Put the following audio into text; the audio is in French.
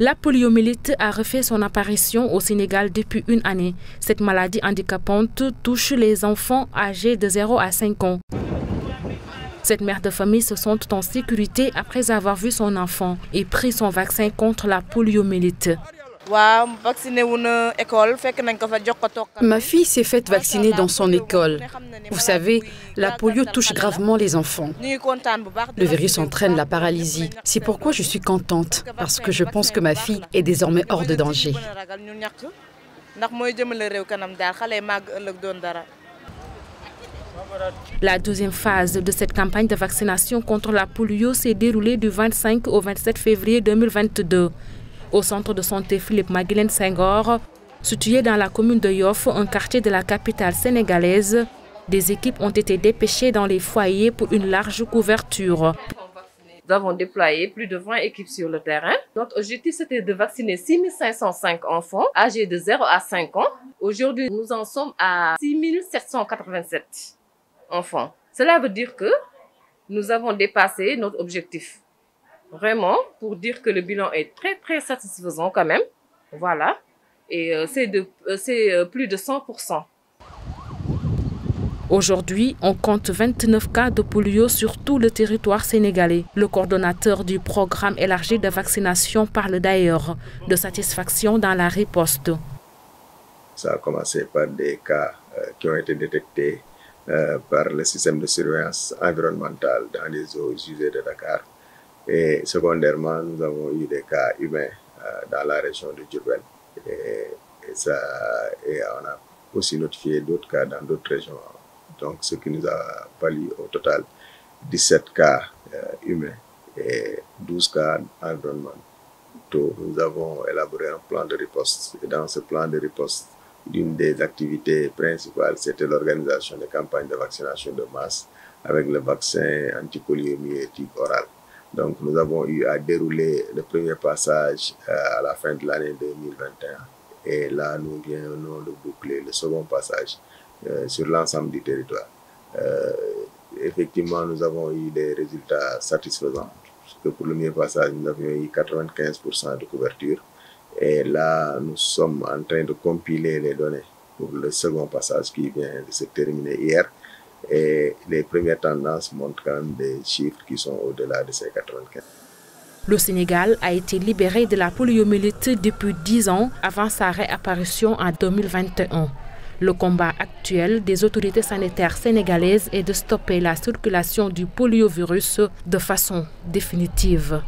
La poliomyélite a refait son apparition au Sénégal depuis une année. Cette maladie handicapante touche les enfants âgés de 0 à 5 ans. Cette mère de famille se sent en sécurité après avoir vu son enfant et pris son vaccin contre la poliomyélite. Ma fille s'est faite vacciner dans son école. Vous savez, la polio touche gravement les enfants. Le virus entraîne la paralysie. C'est pourquoi je suis contente, parce que je pense que ma fille est désormais hors de danger. La deuxième phase de cette campagne de vaccination contre la polio s'est déroulée du 25 au 27 février 2022. Au centre de santé Philippe Maguilène Senghor, situé dans la commune de Yoff, un quartier de la capitale sénégalaise, des équipes ont été dépêchées dans les foyers pour une large couverture. Nous avons déployé plus de 20 équipes sur le terrain. Notre objectif, c'était de vacciner 6505 enfants âgés de 0 à 5 ans. Aujourd'hui, nous en sommes à 6787 enfants. Cela veut dire que nous avons dépassé notre objectif. Vraiment, pour dire que le bilan est très satisfaisant quand même. Voilà. Et c'est plus de 100%. Aujourd'hui, on compte 29 cas de polio sur tout le territoire sénégalais. Le coordonnateur du programme élargi de vaccination parle d'ailleurs de satisfaction dans la riposte. Ça a commencé par des cas qui ont été détectés par le système de surveillance environnementale dans les eaux usées de Dakar. Et secondairement, nous avons eu des cas humains dans la région de Diourbel. Et on a aussi notifié d'autres cas dans d'autres régions. Donc, ce qui nous a valu au total 17 cas humains et 12 cas environnementaux. Nous avons élaboré un plan de riposte. Et dans ce plan de riposte, l'une des activités principales, c'était l'organisation de campagnes de vaccination de masse avec le vaccin antipoliomyélitique oral. Donc, nous avons eu à dérouler le premier passage à la fin de l'année 2021. Et là, nous venons de boucler le second passage sur l'ensemble du territoire. Effectivement, nous avons eu des résultats satisfaisants. Parce que pour le premier passage, nous avions eu 95% de couverture. Et là, nous sommes en train de compiler les données pour le second passage qui vient de se terminer hier. Et les premières tendances montrent quand même des chiffres qui sont au-delà de ces 95. Le Sénégal a été libéré de la poliomyélite depuis 10 ans avant sa réapparition en 2021. Le combat actuel des autorités sanitaires sénégalaises est de stopper la circulation du poliovirus de façon définitive.